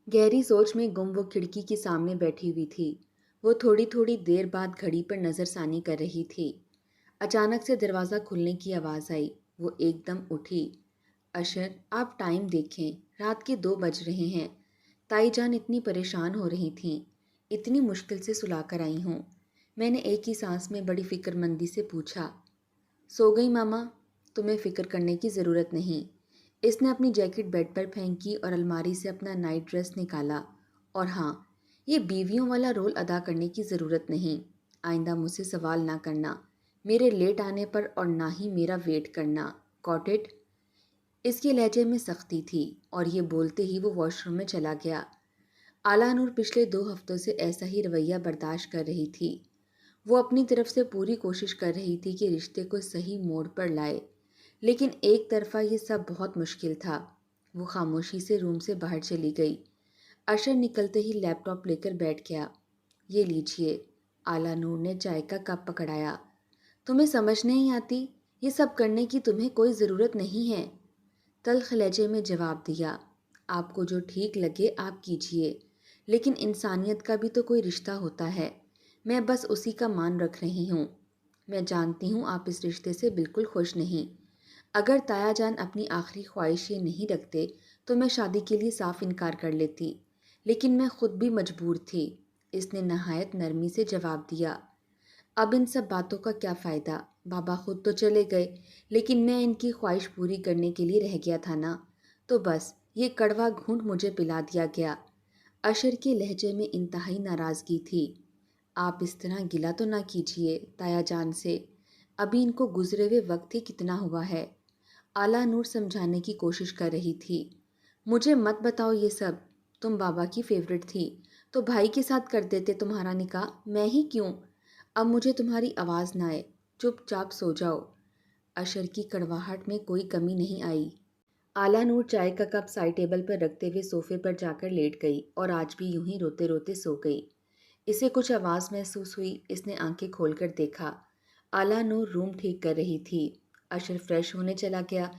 गहरी सोच में गुम वो खिड़की के सामने बैठी हुई थी। वो थोड़ी थोड़ी देर बाद घड़ी पर नज़रसानी कर रही थी। अचानक से दरवाज़ा खुलने की आवाज़ आई। वो एकदम उठी। अशर, आप टाइम देखें, रात के 2 बज रहे हैं। ताई जान इतनी परेशान हो रही थीं। इतनी मुश्किल से सुला कर आई हूँ। मैंने एक ही सांस में बड़ी फिक्रमंदी से पूछा, सो गई मामा? तुम्हें फ़िक्र करने की ज़रूरत नहीं। इसने अपनी जैकेट बेड पर फेंकी और अलमारी से अपना नाइट ड्रेस निकाला। और हाँ, ये बीवियों वाला रोल अदा करने की ज़रूरत नहीं। आइंदा मुझसे सवाल ना करना, मेरे लेट आने पर, और ना ही मेरा वेट करना। Got it? इसके लहजे में सख्ती थी और ये बोलते ही वो वॉशरूम में चला गया। आला नूर पिछले 2 हफ्तों से ऐसा ही रवैया बर्दाश्त कर रही थी। वो अपनी तरफ से पूरी कोशिश कर रही थी कि रिश्ते को सही मोड़ पर लाए, लेकिन एक तरफा ये सब बहुत मुश्किल था। वो खामोशी से रूम से बाहर चली गई। अशर निकलते ही लैपटॉप लेकर बैठ गया। ये लीजिए। आला नूर ने चाय का कप पकड़ाया। तुम्हें समझ नहीं आती? ये सब करने की तुम्हें कोई ज़रूरत नहीं है। तल्ख लहजे में जवाब दिया, आपको जो ठीक लगे आप कीजिए, लेकिन इंसानियत का भी तो कोई रिश्ता होता है। मैं बस उसी का मान रख रही हूँ। मैं जानती हूँ आप इस रिश्ते से बिल्कुल खुश नहीं। अगर ताया जान अपनी आखिरी ख्वाहिश ये नहीं रखते तो मैं शादी के लिए साफ इनकार कर लेती, लेकिन मैं खुद भी मजबूर थी। इसने नहायत नरमी से जवाब दिया, अब इन सब बातों का क्या फ़ायदा? बाबा खुद तो चले गए, लेकिन मैं इनकी ख्वाहिश पूरी करने के लिए रह गया था ना। तो बस ये कड़वा घूंट मुझे पिला दिया गया। अशर के लहजे में इंतहाई नाराज़गी थी। आप इस तरह गिला तो ना कीजिए ताया जान से। अभी इनको गुजरे हुए वक्त ही कितना हुआ है। आला नूर समझाने की कोशिश कर रही थी। मुझे मत बताओ ये सब। तुम बाबा की फेवरेट थी, तो भाई के साथ कर देते तुम्हारा निकाह, मैं ही क्यों? अब मुझे तुम्हारी आवाज़ ना आए। चुपचाप सो जाओ। अशर की कड़वाहट में कोई कमी नहीं आई। आला नूर चाय का कप साइड टेबल पर रखते हुए सोफे पर जाकर लेट गई और आज भी यूं ही रोते रोते सो गई। इसे कुछ आवाज़ महसूस हुई। इसने आंखें खोलकर देखा। आला नूर रूम ठीक कर रही थी। अशर फ्रेश होने चला गया।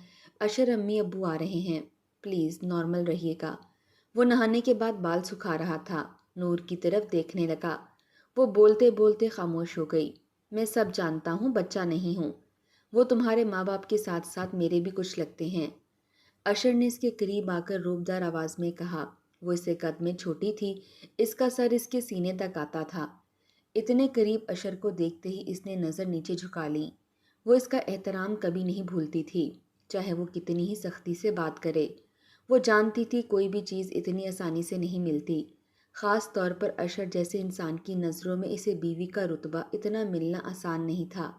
अशर, अम्मी अब्बू आ रहे हैं, प्लीज़ नॉर्मल रहिएगा। वो नहाने के बाद बाल सुखा रहा था। नूर की तरफ देखने लगा। वो बोलते बोलते खामोश हो गई। मैं सब जानता हूँ, बच्चा नहीं हूँ। वो तुम्हारे माँ बाप के साथ साथ मेरे भी कुछ लगते हैं। अशर ने इसके करीब आकर रूबदार आवाज़ में कहा। वो इससे कद में छोटी थी। इसका सर इसके सीने तक आता था। इतने करीब अशर को देखते ही इसने नज़र नीचे झुका ली। वो इसका एहतराम कभी नहीं भूलती थी, चाहे वो कितनी ही सख्ती से बात करे। वो जानती थी कोई भी चीज़ इतनी आसानी से नहीं मिलती। ख़ास तौर पर अशर जैसे इंसान की नज़रों में इसे बीवी का रुतबा इतना मिलना आसान नहीं था।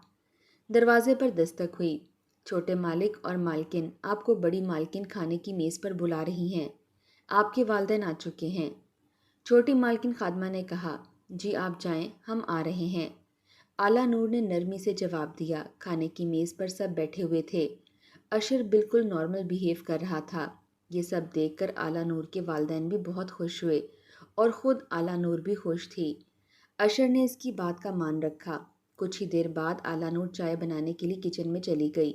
दरवाजे पर दस्तक हुई। छोटे मालिक और मालकिन आपको बड़ी मालकिन खाने की मेज़ पर बुला रही हैं। आपके वालिदैन आ चुके हैं। छोटी मालकिन खादमा ने कहा, जी आप जाएं, हम आ रहे हैं। आला नूर ने नरमी से जवाब दिया। खाने की मेज़ पर सब बैठे हुए थे। अशर बिल्कुल नॉर्मल बिहेव कर रहा था। ये सब देखकर आला नूर के वालिदैन भी बहुत खुश हुए और ख़ुद आला नूर भी खुश थी। अशर ने इसकी बात का मान रखा। कुछ ही देर बाद आला नूर चाय बनाने के लिए किचन में चली गई।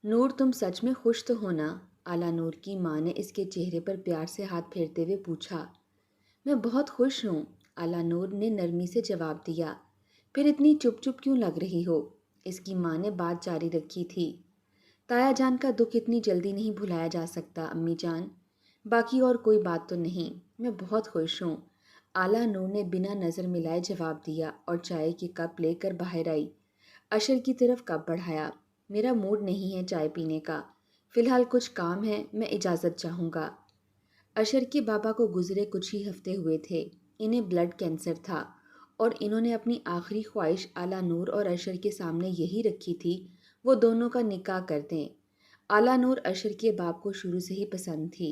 नूर, तुम सच में खुश तो हो ना? आला नूर की माँ ने इसके चेहरे पर प्यार से हाथ फेरते हुए पूछा। मैं बहुत खुश हूँ, आला नूर ने नरमी से जवाब दिया। फिर इतनी चुप चुप क्यों लग रही हो? इसकी माँ ने बात जारी रखी थी। ताया जान का दुख इतनी जल्दी नहीं भुलाया जा सकता अम्मी जान। बाकी और कोई बात तो नहीं, मैं बहुत खुश हूँ। आला नूर ने बिना नज़र मिलाए जवाब दिया और चाय की कप लेकर बाहर आई। अशर की तरफ कप बढ़ाया। मेरा मूड नहीं है चाय पीने का। फ़िलहाल कुछ काम है, मैं इजाज़त चाहूँगा। अशर के बाबा को गुजरे कुछ ही हफ्ते हुए थे। इन्हें ब्लड कैंसर था और इन्होंने अपनी आखिरी ख्वाहिश आला नूर और अशर के सामने यही रखी थी, वो दोनों का निकाह कर दें। आला नूर अशर के बाप को शुरू से ही पसंद थी।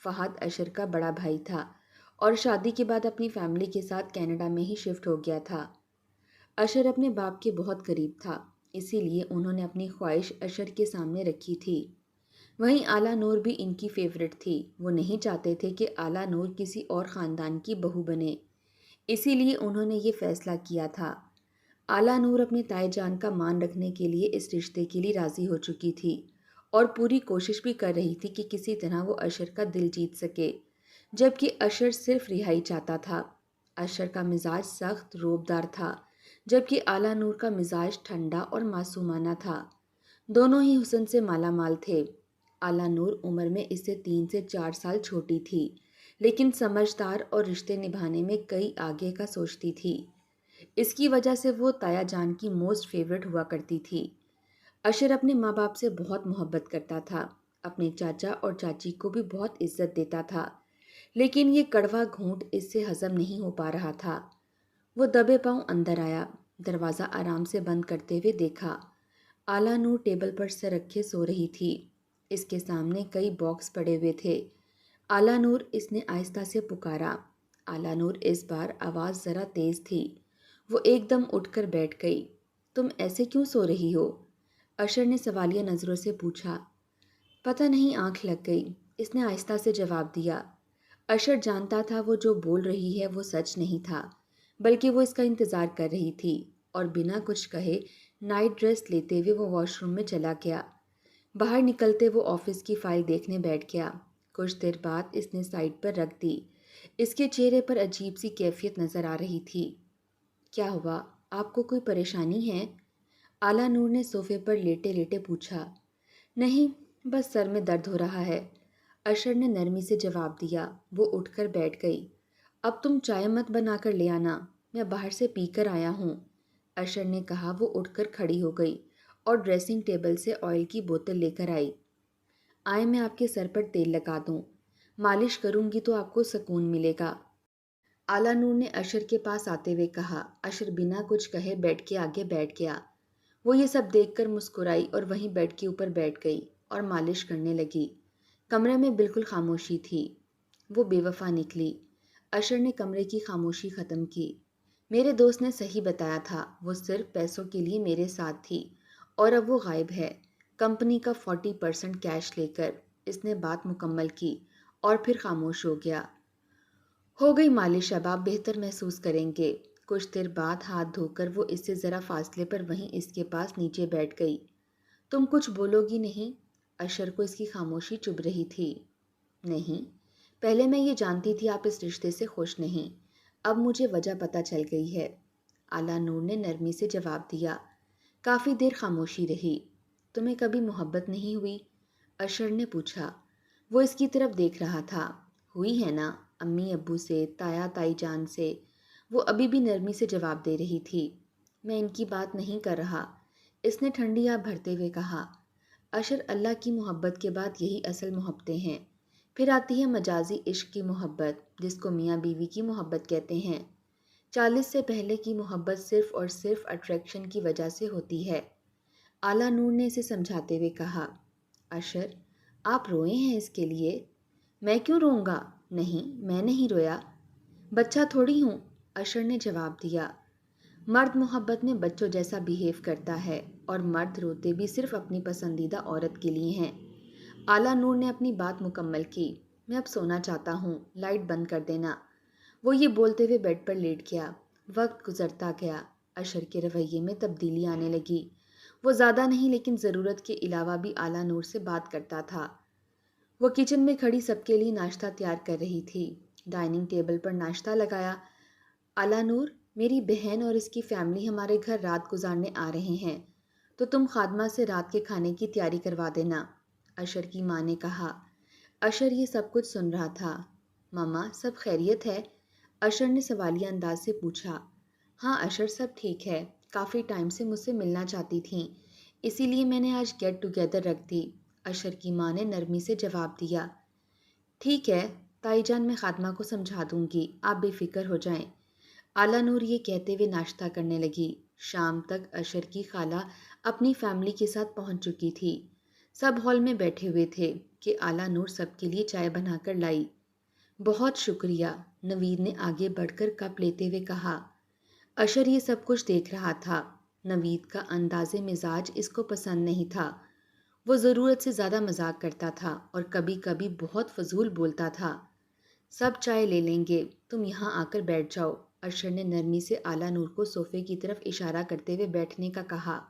फ़हद अशर का बड़ा भाई था और शादी के बाद अपनी फैमिली के साथ कनाडा में ही शिफ्ट हो गया था। अशर अपने बाप के बहुत करीब था, इसीलिए उन्होंने अपनी ख्वाहिश अशर के सामने रखी थी। वहीं आला नूर भी इनकी फेवरेट थी। वो नहीं चाहते थे कि आला नूर किसी और ख़ानदान की बहू बने, इसीलिए उन्होंने ये फ़ैसला किया था। आला नूर अपने ताए जान का मान रखने के लिए इस रिश्ते के लिए राज़ी हो चुकी थी और पूरी कोशिश भी कर रही थी कि किसी तरह वो अशर का दिल जीत सके। जबकि अशर सिर्फ रिहाई चाहता था। अशर का मिजाज सख्त रोबदार था, जबकि आला नूर का मिजाज ठंडा और मासूमाना था। दोनों ही हुस्न से मालामाल थे। आला नूर उम्र में इससे 3 से 4 साल छोटी थी, लेकिन समझदार और रिश्ते निभाने में कई आगे का सोचती थी। इसकी वजह से वो ताया जान की मोस्ट फेवरेट हुआ करती थी। अशर अपने माँ बाप से बहुत मोहब्बत करता था, अपने चाचा और चाची को भी बहुत इज्जत देता था, लेकिन ये कड़वा घूंट इससे हजम नहीं हो पा रहा था। वो दबे पांव अंदर आया, दरवाज़ा आराम से बंद करते हुए देखा। आला नूर टेबल पर सर रखे सो रही थी। इसके सामने कई बॉक्स पड़े हुए थे। आला नूर, इसने आहिस्ता से पुकारा। आला नूर, इस बार आवाज़ ज़रा तेज़ थी। वो एकदम उठकर बैठ गई। तुम ऐसे क्यों सो रही हो? अशर ने सवालिया नज़रों से पूछा। पता नहीं, आंख लग गई, इसने आहिस्ता से जवाब दिया। अशर जानता था वो जो बोल रही है वो सच नहीं था, बल्कि वो इसका इंतज़ार कर रही थी, और बिना कुछ कहे नाइट ड्रेस लेते हुए वो वॉशरूम में चला गया। बाहर निकलते वो ऑफिस की फाइल देखने बैठ गया। कुछ देर बाद इसने साइड पर रख दी। इसके चेहरे पर अजीब सी कैफियत नज़र आ रही थी। क्या हुआ? आपको कोई परेशानी है? आला नूर ने सोफे पर लेटे लेटे पूछा। नहीं, बस सर में दर्द हो रहा है, अशर ने नरमी से जवाब दिया। वो उठकर बैठ गई। अब तुम चाय मत बनाकर ले आना, मैं बाहर से पीकर आया हूँ, अशर ने कहा। वो उठकर खड़ी हो गई और ड्रेसिंग टेबल से ऑयल की बोतल लेकर आई। आए, मैं आपके सर पर तेल लगा दूँ, मालिश करूँगी तो आपको सुकून मिलेगा, आला नूर ने अशर के पास आते हुए कहा। अशर बिना कुछ कहे बेड के आगे बैठ गया। वो ये सब देखकर मुस्कुराई और वहीं बेड के ऊपर बैठ गई और मालिश करने लगी। कमरे में बिल्कुल खामोशी थी। वो बेवफा निकली। अशर ने कमरे की खामोशी ख़त्म की। मेरे दोस्त ने सही बताया था, वो सिर्फ पैसों के लिए मेरे साथ थी और अब वो गायब है, कंपनी का 40% कैश लेकर, इसने बात मुकम्मल की और फिर खामोश हो गया। हो गई मालिश, अब आप बेहतर महसूस करेंगे। कुछ देर बाद हाथ धोकर वो इससे ज़रा फासले पर वहीं इसके पास नीचे बैठ गई। तुम कुछ बोलोगी नहीं? अशर को इसकी खामोशी चुभ रही थी। नहीं, पहले मैं ये जानती थी आप इस रिश्ते से खुश नहीं, अब मुझे वजह पता चल गई है, आला नूर ने नरमी से जवाब दिया। काफ़ी देर खामोशी रही। तुम्हें कभी मोहब्बत नहीं हुई? अशर ने पूछा। वो इसकी तरफ देख रहा था। हुई है ना, अम्मी अब्बू से, ताया ताई जान से, वो अभी भी नरमी से जवाब दे रही थी। मैं इनकी बात नहीं कर रहा, इसने ठंडी आह भरते हुए कहा। अशर, अल्लाह की मोहब्बत के बाद यही असल मोहब्बतें हैं। फिर आती है मजाजी इश्क की मोहब्बत, जिसको मियाँ बीवी की मोहब्बत कहते हैं। 40 से पहले की मोहब्बत सिर्फ और सिर्फ अट्रैक्शन की वजह से होती है, आला नूर ने इसे समझाते हुए कहा। अशर, आप रोए हैं इसके लिए? मैं क्यों रोऊंगा? नहीं, मैं नहीं रोया, बच्चा थोड़ी हूँ, अशर ने जवाब दिया। मर्द मोहब्बत में बच्चों जैसा बिहेव करता है और मर्द रोते भी सिर्फ अपनी पसंदीदा औरत के लिए हैं। आला नूर ने अपनी बात मुकम्मल की। मैं अब सोना चाहता हूँ, लाइट बंद कर देना, वो ये बोलते हुए बेड पर लेट गया। वक्त गुजरता गया। अशर के रवैये में तब्दीली आने लगी। वो ज़्यादा नहीं, लेकिन ज़रूरत के अलावा भी आला नूर से बात करता था। वो किचन में खड़ी सबके लिए नाश्ता तैयार कर रही थी। डाइनिंग टेबल पर नाश्ता लगाया। आला नूर, मेरी बहन और इसकी फैमिली हमारे घर रात गुजारने आ रहे हैं, तो तुम खादमा से रात के खाने की तैयारी करवा देना, अशर की माँ ने कहा। अशर ये सब कुछ सुन रहा था। मामा, सब खैरियत है? अशर ने सवालिया अंदाज से पूछा। हाँ अशर, सब ठीक है, काफ़ी टाइम से मुझसे मिलना चाहती थीं, इसीलिए मैंने आज गेट टुगेदर रख दी, अशर की माँ ने नरमी से जवाब दिया। ठीक है ताईजान, मैं खात्मा को समझा दूंगी, आप बेफिक्र हो जाएं, आला नूर ये कहते हुए नाश्ता करने लगी। शाम तक अशर की खाला अपनी फैमिली के साथ पहुंच चुकी थी। सब हॉल में बैठे हुए थे कि आला नूर सबके लिए चाय बनाकर लाई। बहुत शुक्रिया, नवीद ने आगे बढ़कर कप लेते हुए कहा। अशर ये सब कुछ देख रहा था। नवीद का अंदाज़े मिजाज इसको पसंद नहीं था। वो ज़रूरत से ज़्यादा मजाक करता था और कभी कभी बहुत फजूल बोलता था। सब चाय ले लेंगे, तुम यहाँ आकर बैठ जाओ, अशर ने नरमी से आला नूर को सोफे की तरफ इशारा करते हुए बैठने का कहा।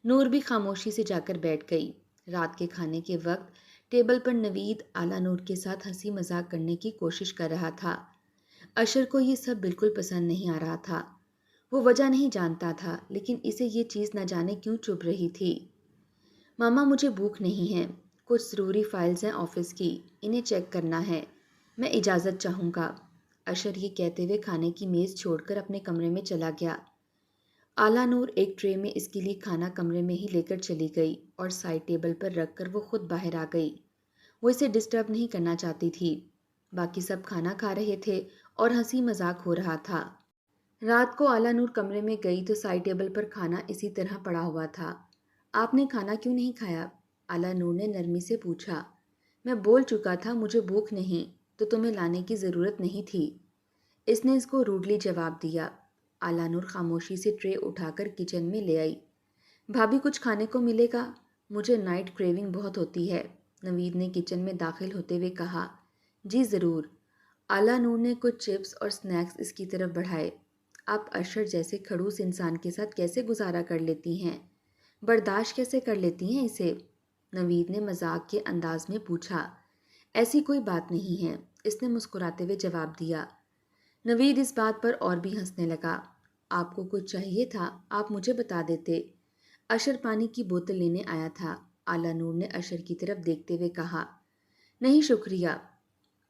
नूर भी खामोशी से जाकर बैठ गई। रात के खाने के वक्त टेबल पर नवीद आला नूर के साथ हंसी मजाक करने की कोशिश कर रहा था। अशर को ये सब बिल्कुल पसंद नहीं आ रहा था। वो वजह नहीं जानता था, लेकिन इसे ये चीज़ न जाने क्यों चुभ रही थी। मामा, मुझे भूख नहीं है। कुछ ज़रूरी फाइल्स हैं ऑफिस की, इन्हें चेक करना है। मैं इजाज़त चाहूँगा। अशर ये कहते हुए खाने की मेज़ छोड़कर अपने कमरे में चला गया। आला नूर एक ट्रे में इसके लिए खाना कमरे में ही लेकर चली गई और साइड टेबल पर रखकर वो खुद बाहर आ गई। वो इसे डिस्टर्ब नहीं करना चाहती थी। बाकी सब खाना खा रहे थे और हंसी मजाक हो रहा था। रात को आला नूर कमरे में गई तो साइड टेबल पर खाना इसी तरह पड़ा हुआ था। आपने खाना क्यों नहीं खाया? आला नूर ने नरमी से पूछा। मैं बोल चुका था मुझे भूख नहीं, तो तुम्हें लाने की ज़रूरत नहीं थी। इसने इसको रूडली जवाब दिया। आला नूर खामोशी से ट्रे उठाकर किचन में ले आई। भाभी, कुछ खाने को मिलेगा? मुझे नाइट क्रेविंग बहुत होती है, नवीद ने किचन में दाखिल होते हुए कहा। जी ज़रूर। आला नूर ने कुछ चिप्स और स्नैक्स इसकी तरफ बढ़ाए। आप अशर जैसे खड़ूस इंसान के साथ कैसे गुजारा कर लेती हैं? बर्दाश्त कैसे कर लेती हैं इसे? नवीद ने मजाक के अंदाज में पूछा। ऐसी कोई बात नहीं है, इसने मुस्कुराते हुए जवाब दिया। नवीद इस बात पर और भी हंसने लगा। आपको कुछ चाहिए था, आप मुझे बता देते। अशर पानी की बोतल लेने आया था। आला नूर ने अशर की तरफ देखते हुए कहा। नहीं शुक्रिया।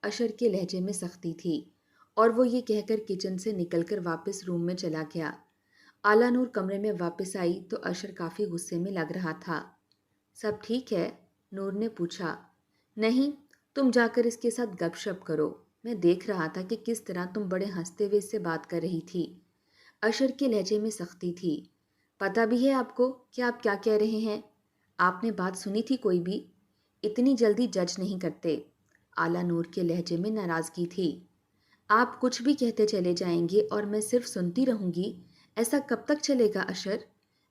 अशर के लहजे में सख्ती थी और वो ये कहकर किचन से निकलकर वापस रूम में चला गया। आला नूर कमरे में वापस आई तो अशर काफ़ी गुस्से में लग रहा था। सब ठीक है? नूर ने पूछा। नहीं, तुम जाकर इसके साथ गपशप करो। मैं देख रहा था कि किस तरह तुम बड़े हंसते हुए इससे बात कर रही थी। अशर के लहजे में सख्ती थी। पता भी है आपको कि आप क्या कह रहे हैं? आपने बात सुनी थी कोई भी? इतनी जल्दी जज नहीं करते। आला नूर के लहजे में नाराज़गी थी। आप कुछ भी कहते चले जाएंगे और मैं सिर्फ सुनती रहूंगी। ऐसा कब तक चलेगा अशर?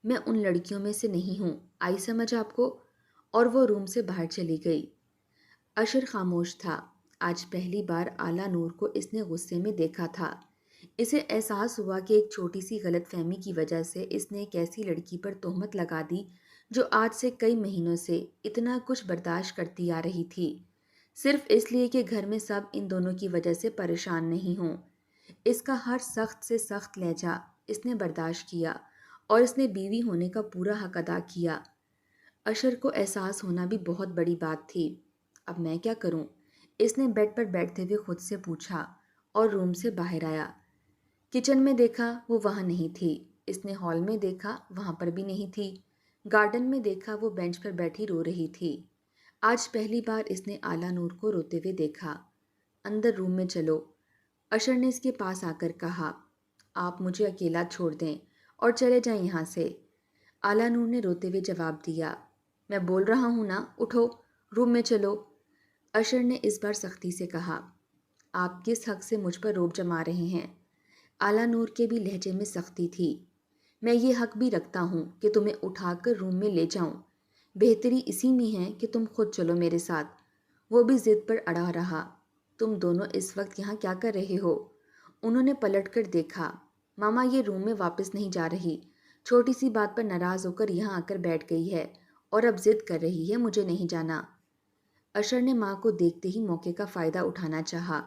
मैं उन लड़कियों में से नहीं हूँ, आई समझ आपको? और वो रूम से बाहर चली गई। अशर खामोश था। आज पहली बार आला नूर को इसने गुस्से में देखा था। इसे एहसास हुआ कि एक छोटी सी गलतफहमी की वजह से इसने एक ऐसी लड़की पर तोहमत लगा दी जो आज से कई महीनों से इतना कुछ बर्दाश्त करती आ रही थी, सिर्फ इसलिए कि घर में सब इन दोनों की वजह से परेशान नहीं हों। इसका हर सख्त से सख्त लहजा इसने बर्दाश्त किया और इसने बीवी होने का पूरा हक अदा किया। अशर को एहसास होना भी बहुत बड़ी बात थी। अब मैं क्या करूं? इसने बेड पर बैठते हुए खुद से पूछा और रूम से बाहर आया। किचन में देखा, वो वहाँ नहीं थी। इसने हॉल में देखा, वहाँ पर भी नहीं थी। गार्डन में देखा, वो बेंच पर बैठी रो रही थी। आज पहली बार इसने आला नूर को रोते हुए देखा। अंदर रूम में चलो, अशर ने इसके पास आकर कहा। आप मुझे अकेला छोड़ दें और चले जाएं यहाँ से। आला नूर ने रोते हुए जवाब दिया। मैं बोल रहा हूँ ना, उठो, रूम में चलो। अशर ने इस बार सख्ती से कहा। आप किस हक से मुझ पर रोब जमा रहे हैं? आला नूर के भी लहजे में सख्ती थी। मैं ये हक भी रखता हूँ कि तुम्हें उठाकर रूम में ले जाऊँ। बेहतरी इसी में है कि तुम खुद चलो मेरे साथ। वो भी जिद पर अड़ा रहा। तुम दोनों इस वक्त यहाँ क्या कर रहे हो? उन्होंने पलटकर देखा। मामा ये रूम में वापस नहीं जा रही। छोटी सी बात पर नाराज़ होकर यहाँ आकर बैठ गई है और अब जिद कर रही है मुझे नहीं जाना। अशर ने माँ को देखते ही मौके का फ़ायदा उठाना चाहा।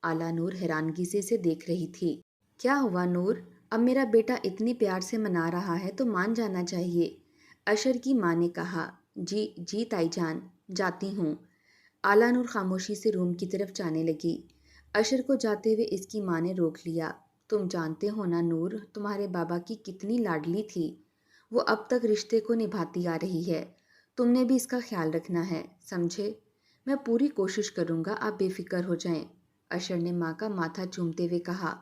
आला नूर हैरानगी से इसे देख रही थी। क्या हुआ नूर? अब मेरा बेटा इतनी प्यार से मना रहा है तो मान जाना चाहिए। अशर की माँ ने कहा। जी जी ताईजान, जाती हूँ। आला नूर खामोशी से रूम की तरफ जाने लगी। अशर को जाते हुए इसकी माँ ने रोक लिया। तुम जानते हो ना नूर, तुम्हारे बाबा की कितनी लाडली थी। वो अब तक रिश्ते को निभाती आ रही है। तुमने भी इसका ख्याल रखना है, समझे? मैं पूरी कोशिश करूँगा, आप बेफिक्र हो जाएं। अशर ने माँ का माथा चूमते हुए कहा।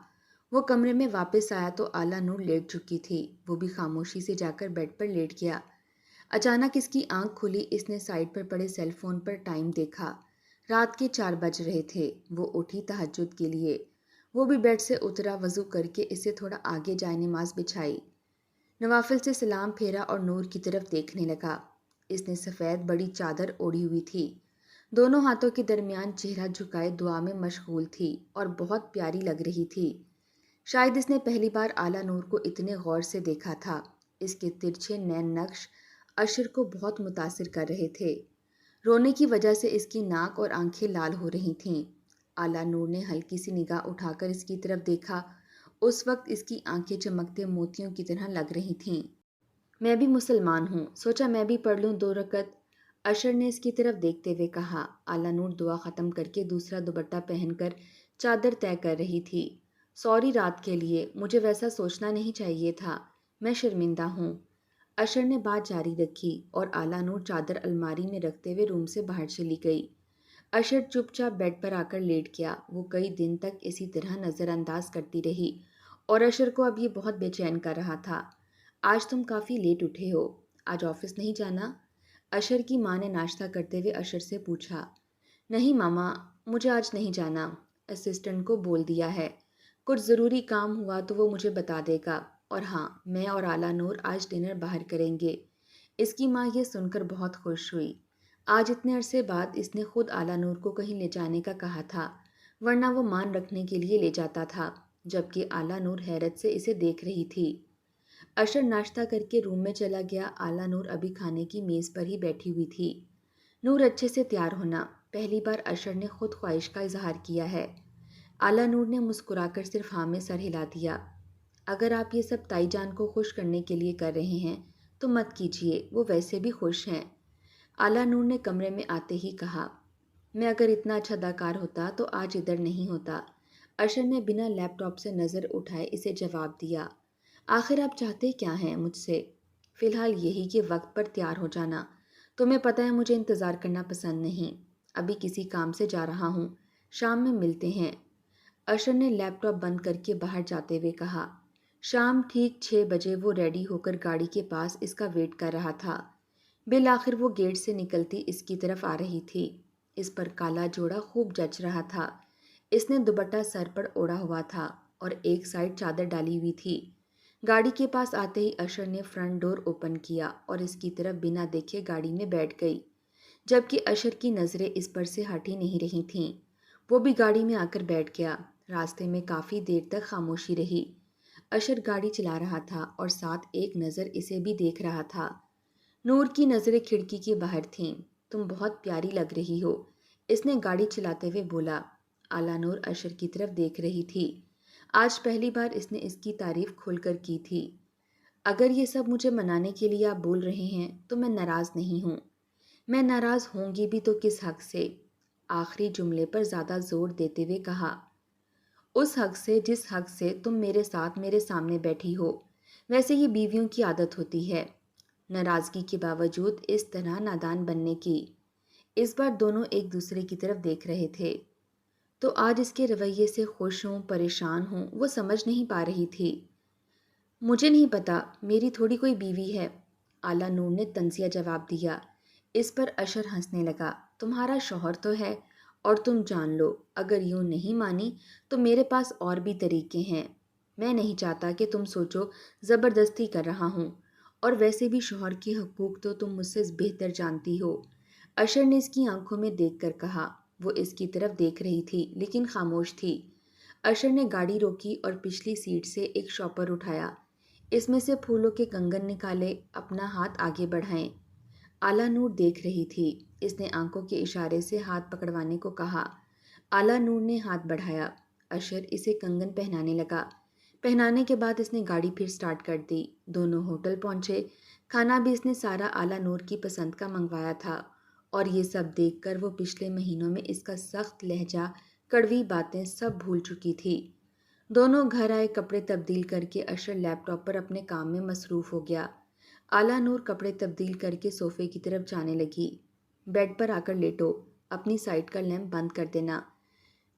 वो कमरे में वापस आया तो आला नूर लेट चुकी थी। वो भी खामोशी से जाकर बेड पर लेट गया। अचानक इसकी आंख खुली। इसने साइड पर पड़े सेल फोन पर टाइम देखा। रात के 4 बज रहे थे। वो उठी तहज्जुद के लिए। वो भी बेड से उतरा, वजू करके इसे थोड़ा आगे जाए नमाज बिछाई। नवाफिल से सलाम फेरा और नूर की तरफ देखने लगा। इसने सफ़ेद बड़ी चादर ओढ़ी हुई थी। दोनों हाथों के दरमियान चेहरा झुकाए दुआ में मशगूल थी और बहुत प्यारी लग रही थी। शायद इसने पहली बार आला नूर को इतने गौर से देखा था। इसके तिरछे नैन नक्श अशर को बहुत मुतासिर कर रहे थे। رونے کی وجہ سے اس کی ناک اور آنکھیں لال ہو رہی تھیں۔ اعلیٰ نور نے ہلکی سی نگاہ اٹھا کر اس کی طرف دیکھا۔ اس وقت اس کی آنکھیں چمکتے موتیوں کی طرح لگ رہی تھیں۔ میں بھی مسلمان ہوں، سوچا میں بھی پڑھ لوں 2 رکعت۔ اشر نے اس کی طرف دیکھتے ہوئے کہا۔ اعلیٰ نور دعا ختم کر کے دوسرا دوپٹہ پہن کر چادر طے کر رہی تھی۔ سوری رات کے لیے، مجھے ویسا سوچنا نہیں چاہیے تھا، میں شرمندہ ہوں۔ اشر نے بات جاری رکھی اور اعلیٰ نور چادر الماری میں رکھتے ہوئے روم سے باہر چلی گئی۔ اشر چپ چاپ بیڈ پر آ کر لیٹ گیا۔ وہ کئی دن تک اسی طرح نظر انداز کرتی رہی اور اشر کو اب یہ بہت بے چین کر رہا تھا۔ آج تم کافی لیٹ اٹھے ہو، آج آفس نہیں جانا؟ اشر کی ماں نے ناشتہ کرتے ہوئے اشر سے پوچھا۔ نہیں ماما، مجھے آج نہیں جانا، اسسٹنٹ کو بول دیا ہے، کچھ ضروری کام ہوا تو وہ مجھے بتا دے گا، اور ہاں، میں اور اعلیٰ نور آج ڈنر باہر کریں گے۔ اس کی ماں یہ سن کر بہت خوش ہوئی۔ آج اتنے عرصے بعد اس نے خود اعلیٰ نور کو کہیں لے جانے کا کہا تھا، ورنہ وہ مان رکھنے کے لیے لے جاتا تھا، جبکہ اعلیٰ نور حیرت سے اسے دیکھ رہی تھی۔ اشر ناشتہ کر کے روم میں چلا گیا۔ اعلیٰ نور ابھی کھانے کی میز پر ہی بیٹھی ہوئی تھی۔ نور اچھے سے تیار ہونا، پہلی بار اشر نے خود خواہش کا اظہار کیا ہے۔ اعلیٰ نور نے مسکرا کر صرف ہاں میں سر ہلا دیا۔ اگر آپ یہ سب تائی جان کو خوش کرنے کے لیے کر رہے ہیں تو مت کیجیے، وہ ویسے بھی خوش ہیں۔ اعلیٰ نور نے کمرے میں آتے ہی کہا۔ میں اگر اتنا اچھا اداکار ہوتا تو آج ادھر نہیں ہوتا۔ اشر نے بنا لیپ ٹاپ سے نظر اٹھائے اسے جواب دیا۔ آخر آپ چاہتے کیا ہیں مجھ سے؟ فی الحال یہی کہ وقت پر تیار ہو جانا۔ تمہیں پتہ ہے مجھے انتظار کرنا پسند نہیں۔ ابھی کسی کام سے جا رہا ہوں، شام میں ملتے ہیں۔ اشر نے لیپ ٹاپ بند کر کے باہر جاتے ہوئے کہا۔ شام ٹھیک 6 بجے وہ ریڈی ہو کر گاڑی کے پاس اس کا ویٹ کر رہا تھا۔ بالآخر وہ گیٹ سے نکلتی اس کی طرف آ رہی تھی۔ اس پر کالا جوڑا خوب جچ رہا تھا۔ اس نے دوپٹہ سر پر اوڑھا ہوا تھا اور ایک سائیڈ چادر ڈالی ہوئی تھی۔ گاڑی کے پاس آتے ہی اشر نے فرنٹ ڈور اوپن کیا اور اس کی طرف بنا دیکھے گاڑی میں بیٹھ گئی، جبکہ اشر کی نظریں اس پر سے ہٹ ہی نہیں رہی تھیں۔ وہ بھی گاڑی میں آ کر بیٹھ گیا۔ راستے میں کافی دیر تک خاموشی رہی۔ اشر گاڑی چلا رہا تھا اور ساتھ ایک نظر اسے بھی دیکھ رہا تھا۔ نور کی نظریں کھڑکی کے باہر تھیں۔ تم بہت پیاری لگ رہی ہو، اس نے گاڑی چلاتے ہوئے بولا۔ اعلیٰ نور اشر کی طرف دیکھ رہی تھی۔ آج پہلی بار اس نے اس کی تعریف کھل کر کی تھی۔ اگر یہ سب مجھے منانے کے لیے آپ بول رہے ہیں تو میں ناراض نہیں ہوں۔ میں ناراض ہوں گی بھی تو کس حق سے؟ آخری جملے پر زیادہ زور دیتے ہوئے کہا۔ اس حق سے جس حق سے تم میرے ساتھ میرے سامنے بیٹھی ہو۔ ویسے یہ بیویوں کی عادت ہوتی ہے، ناراضگی کے باوجود اس طرح نادان بننے کی۔ اس بار دونوں ایک دوسرے کی طرف دیکھ رہے تھے۔ تو آج اس کے رویے سے خوش ہوں پریشان ہوں وہ سمجھ نہیں پا رہی تھی۔ مجھے نہیں پتا، میری تھوڑی کوئی بیوی ہے، اعلیٰ نور نے طنزیہ جواب دیا۔ اس پر اشر ہنسنے لگا۔ تمہارا شوہر تو ہے، اور تم جان لو اگر یوں نہیں مانی تو میرے پاس اور بھی طریقے ہیں۔ میں نہیں چاہتا کہ تم سوچو زبردستی کر رہا ہوں، اور ویسے بھی شوہر کے حقوق تو تم مجھ سے بہتر جانتی ہو۔ اشر نے اس کی آنکھوں میں دیکھ کر کہا۔ وہ اس کی طرف دیکھ رہی تھی لیکن خاموش تھی۔ اشر نے گاڑی روکی اور پچھلی سیٹ سے ایک شاپر اٹھایا، اس میں سے پھولوں کے کنگن نکالے، اپنا ہاتھ آگے بڑھائیں۔ اعلیٰ نور دیکھ رہی تھی۔ اس نے آنکھوں کے اشارے سے ہاتھ پکڑوانے کو کہا۔ اعلیٰ نور نے ہاتھ بڑھایا۔ اشر اسے کنگن پہنانے لگا۔ پہنانے کے بعد اس نے گاڑی پھر سٹارٹ کر دی۔ دونوں ہوٹل پہنچے۔ کھانا بھی اس نے سارا اعلیٰ نور کی پسند کا منگوایا تھا، اور یہ سب دیکھ کر وہ پچھلے مہینوں میں اس کا سخت لہجہ، کڑوی باتیں سب بھول چکی تھی۔ دونوں گھر آئے۔ کپڑے تبدیل کر کے اشر لیپ ٹاپ پر اپنے کام میں مصروف ہو گیا۔ اعلیٰ نور کپڑے تبدیل کر کے صوفے کی طرف جانے لگی۔ بیڈ پر آ کر لیٹو، اپنی سائٹ کا لیمپ بند کر دینا،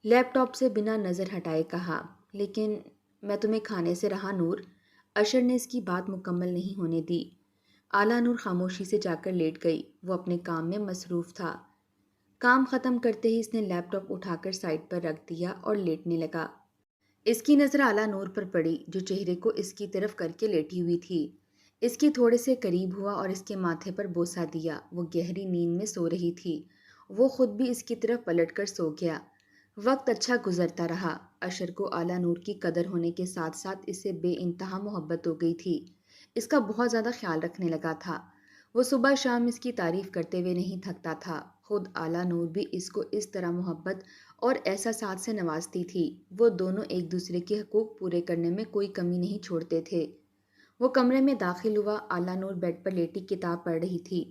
لیپ ٹاپ سے بنا نظر ہٹائے کہا۔ لیکن میں تمہیں کھانے سے رہا نور، اشر نے اس کی بات مکمل نہیں ہونے دی۔ اعلیٰ نور خاموشی سے جا کر لیٹ گئی۔ وہ اپنے کام میں مصروف تھا۔ کام ختم کرتے ہی اس نے لیپ ٹاپ اٹھا کر سائٹ پر رکھ دیا اور لیٹنے لگا۔ اس کی نظر اعلیٰ نور پر پڑی جو چہرے کو اس کی طرف کر کے لیٹی ہوئی تھی۔ اس کی تھوڑے سے قریب ہوا اور اس کے ماتھے پر بوسہ دیا۔ وہ گہری نیند میں سو رہی تھی۔ وہ خود بھی اس کی طرف پلٹ کر سو گیا۔ وقت اچھا گزرتا رہا۔ اشر کو اعلیٰ نور کی قدر ہونے کے ساتھ ساتھ اس سے بے انتہا محبت ہو گئی تھی۔ اس کا بہت زیادہ خیال رکھنے لگا تھا۔ وہ صبح شام اس کی تعریف کرتے ہوئے نہیں تھکتا تھا۔ خود اعلیٰ نور بھی اس کو اس طرح محبت اور احساسات سے نوازتی تھی۔ وہ دونوں ایک دوسرے کے حقوق پورے کرنے میں کوئی کمی نہیں چھوڑتے تھے۔ وہ کمرے میں داخل ہوا۔ اعلیٰ نور بیڈ پر لیٹی کتاب پڑھ رہی تھی۔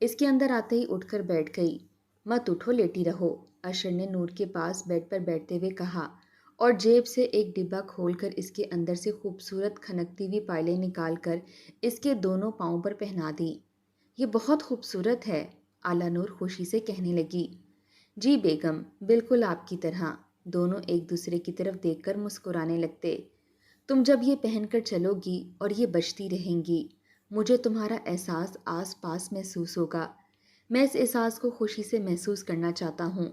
اس کے اندر آتے ہی اٹھ کر بیٹھ گئی۔ مت اٹھو، لیٹی رہو، اشر نے نور کے پاس بیڈ پر بیٹھتے ہوئے کہا اور جیب سے ایک ڈبہ کھول کر اس کے اندر سے خوبصورت کھنکتی ہوئی پائلیں نکال کر اس کے دونوں پاؤں پر پہنا دی۔ یہ بہت خوبصورت ہے، اعلیٰ نور خوشی سے کہنے لگی۔ جی بیگم، بالکل آپ کی طرح۔ دونوں ایک دوسرے کی طرف دیکھ کر مسکرانے لگتے۔ تم جب یہ پہن کر چلو گی اور یہ بجتی رہیں گی، مجھے تمہارا احساس آس پاس محسوس ہوگا۔ میں اس احساس کو خوشی سے محسوس کرنا چاہتا ہوں،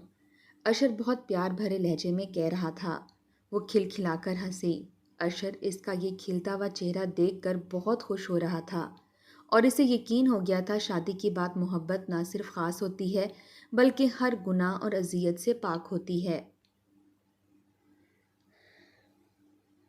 اشر بہت پیار بھرے لہجے میں کہہ رہا تھا۔ وہ کھلکھلا کر ہنسی۔ اشر اس کا یہ کھلتا ہوا چہرہ دیکھ کر بہت خوش ہو رہا تھا اور اسے یقین ہو گیا تھا شادی کے بعد محبت نہ صرف خاص ہوتی ہے بلکہ ہر گناہ اور اذیت سے پاک ہوتی ہے۔